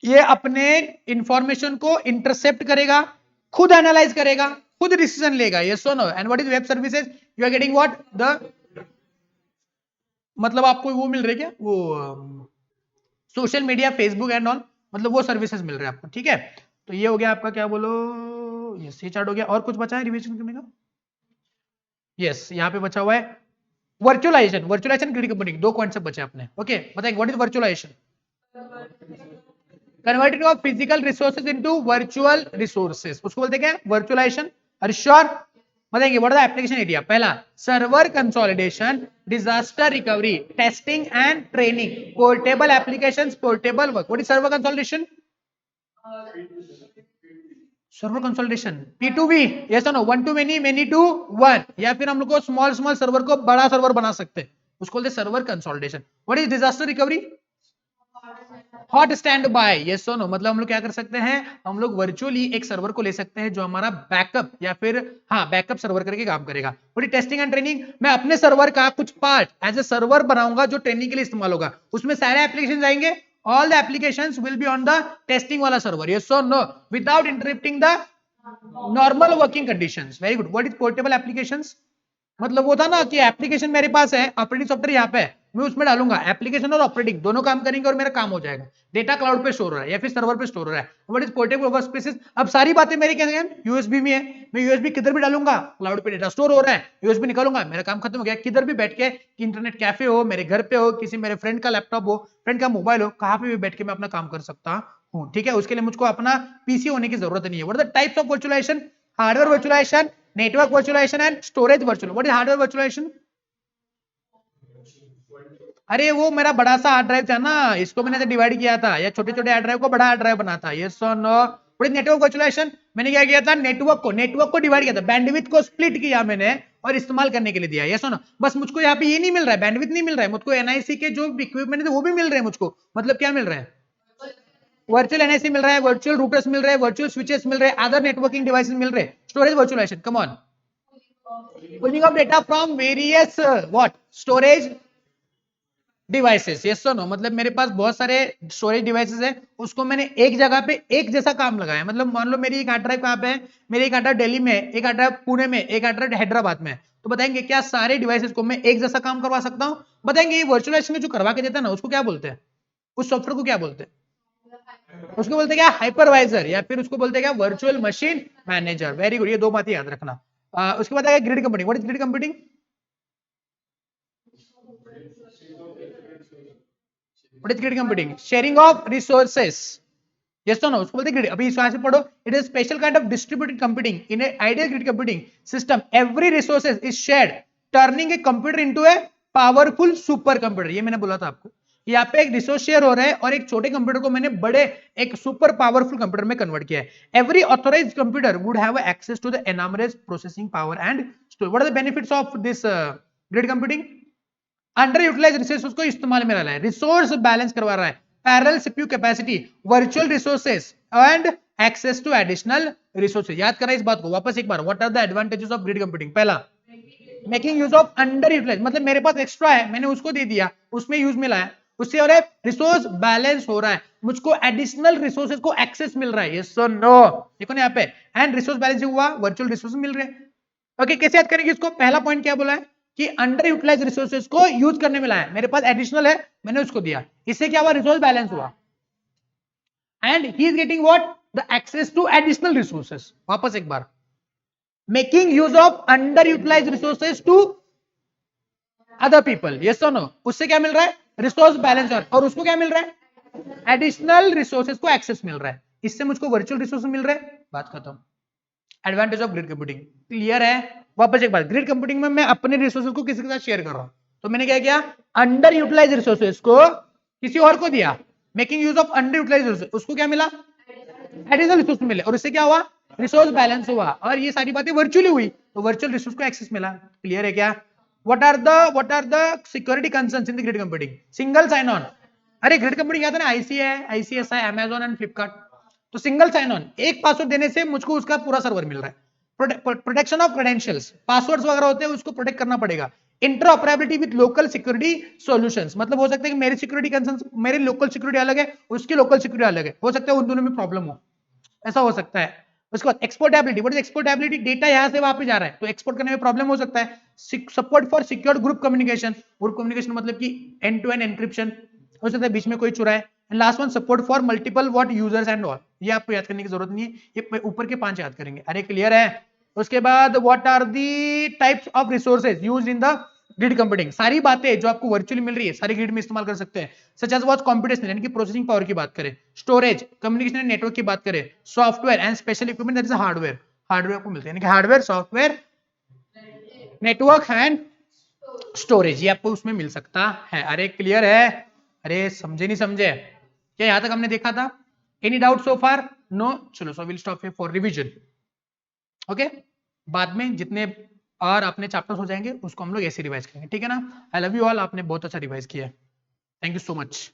ये अपने इंफॉर्मेशन को इंटरसेप्ट करेगा, खुद एनालाइज करेगा, खुद डिसीजन लेगा, यस और no. And what is web services? You are getting what the, मतलब आपको वो मिल रही है क्या, वो social media, Facebook and all, मतलब वो सर्विसेज मिल रहे हैं आपको, ठीक है। तो ये हो गया आपका, क्या बोलो, यस ये चार्ट हो गया। और कुछ बचा है रिवीजन करने का? यस यहाँ पे बचा हुआ है वर्चुअलाइजेशन, वर्चुअलाइजेशन ग्रिड कंप्यूटिंग, दो कॉन्सेप्ट बचे अपने, ओके बताइए what is virtualisation? Converting of physical resources into virtual resources, उसको बोलते क्या? वर्चुअलाइजेशन। Are you sure? बताएंगे what is the application area? पहला server consolidation, disaster recovery, testing and training, portable applications, portable work. What is server consolidation? Server consolidation P2V, yes और no, one to many, many to one, या फिर हम लोग को small small server को बड़ा server बना सकते हैं, उसको बोलते हैं server consolidation. What is disaster recovery? Hot stand by, yes और नो, मतलब हम लोग क्या कर सकते हैं, हम लोग वर्चुअली एक सर्वर को ले सकते हैं जो हमारा बैकअप या फिर हाँ बैकअप सर्वर करके काम करेगा। What is testing and training? मैं अपने सर्वर का कुछ पार्ट एज ए सर्वर बनाऊंगा जो ट्रेनिंग के लिए इस्तेमाल होगा, उसमें सारे एप्लीकेशन आएंगे, all the applications will be on the testing wala server, yes or no, without interrupting the normal working conditions. Very good. What is portable applications? मतलब वो था ना कि एप्लीकेशन मेरे पास है, ऑपरेटिंग सॉफ्टवेयर यहाँ पे है, मैं उसमें डालूंगा एप्लीकेशन और ऑपरेटिंग दोनों काम करेंगे और मेरा काम हो जाएगा। डेटा क्लाउड पे स्टोर हो रहा है या फिर सर्वर पे स्टोर हो रहा है। What is portable workspaces? अब सारी बातें मेरी क्या यूएसबी में है, मैं यूएसबी किधर भी डालूंगा, क्लाउड पे डेटा स्टोर हो रहा है, यूएसबी निकालूंगा, मेरा काम खत्म हो गया। किधर भी बैठ के, इंटरनेट कैफे हो, मेरे घर पे हो, किसी मेरे फ्रेंड का लैपटॉप हो, फ्रेंड का मोबाइल हो, कहां पे भी बैठ के मैं अपना काम कर सकता हूँ, ठीक है। उसके लिए मुझको अपना पीसी होने की जरूरत नहीं है। What are the types of virtualisation? Hardware virtualisation, network virtualisation and storage virtual. What is hardware virtualisation? अरे वो मेरा बड़ा सा हार्ड ड्राइव था ना, इसको मैंने डिवाइड किया था, या छोटे छोटे हार्ड ड्राइव को बड़ा हार्ड ड्राइव बना था, यस और no. What is network virtualisation? मैंने क्या किया था, नेटवर्क को डिवाइड किया था, बैंडविड्थ को स्प्लिट किया मैंने और इस्तेमाल करने के लिए दिया, यस और नो। बस मुझको यहाँ पे ये नहीं मिल रहा है, बैंडविड्थ नहीं मिल रहा है मुझको, एनआईसी के जो इक्विपमेंट है वो भी मिल रहे हैं मुझको, मतलब क्या मिल रहा है, वर्चुअल एनआईसी मिल रहा है, वर्चुअल रूटर्स मिल रहे हैं, वर्चुअल स्विचेस मिल रहे हैं, अदर नेटवर्किंग डिवाइसेस मिल रहे हैं। Storage virtualisation, come on, pulling of data from various what storage devices, yes और नो, मतलब मेरे पास बहुत सारे स्टोरेज डिवाइसेस है, उसको मैंने एक जगह पे एक जैसा काम लगाया। मतलब मान लो मेरी एक हार्ड ड्राइव कहाँ पे है, मेरी एक हार्ड ड्राइव दिल्ली में, एक हार्ड ड्राइव पुणे में, एक हार्ड ड्राइव हैदराबाद में, तो बताएंगे क्या सारे डिवाइसेस को मैं एक जैसा काम करवा सकता हूँ? बताएंगे ये वर्चुअलाइजेशन में जो करवा के देता है ना, उसको क्या बोलते हैं, उस सॉफ्टवेयर को क्या बोलते हैं? उसको बोलते हैं क्या, हाइपरवाइजर, या फिर उसको बोलते हैं क्या, virtual machine manager. Very good, ये दो बातें याद रखना। उसके बाद आएगा grid computing. What is grid computing? What is grid computing? Sharing of resources. Yes or no? उसको बोलते हैं grid। अभी इसको से पढ़ो। It is a special kind of distributed computing. In an ideal grid computing system, every resources is shared, turning a computer into a powerful supercomputer. ये मैंने बोला था आपको। यहाँ पे एक रिसोर्स शेयर हो रहा है और एक छोटे कंप्यूटर को मैंने बड़े एक सुपर पावरफुल कंप्यूटर में कन्वर्ट किया है। Every authorised computer would have access to the enormous processing power and storage. What are the benefits of this grid computing? Under utilise resource को इस्तेमाल में रहा है, रिसोर्स बैलेंस करवा रहा है, parallel CPU capacity, virtual resources and access to additional resources. याद करा इस बात को वापस एक बार। What are the advantages of grid computing? पहला, making use of under utilise, मतलब मेरे पास एक्स्ट्रा है, मैंने उसको दे दिया, उसमें यूज मिला है, उससे और रिसोर्स बैलेंस हो रहा है, मुझको एडिशनल रिसोर्सेज को एक्सेस मिल रहा है, यस और नो। देखो ना यहाँ पे, एंड रिसोर्स बैलेंस हुआ, वर्चुअल रिसोर्स मिल रहे हैं। ओके, कैसे याद करेंगे इसको? पहला पॉइंट क्या बोला है कि अंडर यूटिलाइज रिसोर्सेज को यूज करने मिला है, मेरे पास एडिशनल है, मैंने उसको दिया, इससे क्या हुआ, रिसोर्स बैलेंस हुआ, and he is getting what, the access to additional resources. वापस एक बार, making use of under utilise resources to other people, yes और नो। उससे क्या मिल रहा है, रिसोर्स बैलेंस, और उसको क्या मिल रहा है, एडिशनल रिसोर्सेज को एक्सेस मिल रहा है, इससे मुझको वर्चुअल रिसोर्स मिल रहा है। बात खत्म। Advantage of grid computing clear है? वापस एक बार, ग्रिड कंप्यूटिंग में मैं अपने रिसोर्सेज को किसी के साथ शेयर कर रहा हूं, तो मैंने क्या किया, अंडर यूटिलाइज रिसोर्सेज को किसी और को दिया, making use of under utilise resources, उसको क्या मिला, एडिशनल रिसोर्स मिले, और इससे क्या हुआ, रिसोर्स बैलेंस हुआ, और ये सारी बातें वर्चुअली हुई, तो वर्चुअल रिसोर्स को एक्सेस मिला। क्लियर है क्या? What are the security concerns in the grid computing? Single sign on. अरे ग्रिड कंप्यूटिंग क्या था ना, आईसीएसआई, अमेजॉन एंड फ्लिपकार्ट, तो सिंगल साइन ऑन, एक पासवर्ड देने से मुझको उसका पूरा सर्वर मिल रहा है। प्रोटेक्शन ऑफ क्रेडेंशियल्स, पासवर्ड्स वगैरह होते हैं उसको प्रोटेक्ट करना पड़ेगा। Interoperability with local security solutions, मतलब हो सकता है कि मेरी सिक्योरिटी कंसर्न, मेरी लोकल सिक्योरिटी अलग है, उसकी लोकल सिक्योरिटी अलग है, हो सकता है उन दोनों में प्रॉब्लम हो, ऐसा हो सकता है। उसके बाद एक्सपोर्टेबिलिटी, व्हाट इज एक्सपोर्टेबिलिटी, डेटा यहां से वहां पे जा रहा है तो एक्सपोर्ट करने में प्रॉब्लम हो सकता है। Support for secured group communication, group communication मतलब कि एंड टू एंड एनक्रिप्शन, हो सकता है बीच में कोई चुराए। And last one support for multiple what users and all, ये आपको याद करने की जरूरत नहीं है, ये ऊपर के 5 याद करेंगे। अरे क्लियर है। उसके बाद what are the types of resources used in the grid computing, सारी बातें जो आपको वर्चुअली मिल रही है सारी ग्रिड में इस्तेमाल कर सकते हैं। सच एज वाज कंप्यूटेशनल यानी कि प्रोसेसिंग पावर की बात करें, स्टोरेज, कम्युनिकेशन एंड नेटवर्क की बात करें, software and special equipment that is hardware, hardware को मिलते हैं यानी कि hardware, software, network and storage, ये आपको उसमें मिल सकता है। अरे क्लियर है, अरे समझे नहीं समझे, क्या यहां तक हमने देखा था? एनी डाउट सो फार? नो, चलो so will stop here for revision. Okay, बाद में जितने और अपने चैप्टर्स हो जाएंगे उसको हम लोग ऐसे रिवाइज करेंगे, ठीक है ना। आई लव यू ऑल, आपने बहुत अच्छा रिवाइज किया है, थैंक यू सो मच।